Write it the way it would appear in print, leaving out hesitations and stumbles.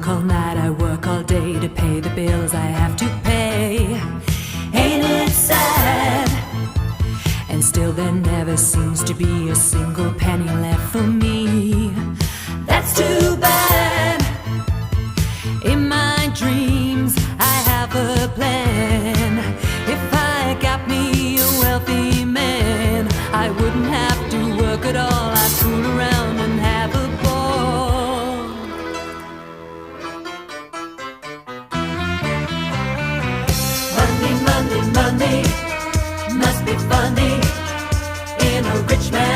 work all night, I work all day to pay the bills I have to pay. Ain't it sad? And still there never seems to be a single penny left for me. That's too bad. In my dreams I have a plan. If I got me a wealthy man, I wouldn't have to work at all. I'd fool around and have a ball. Money, money, money must be funny in a rich man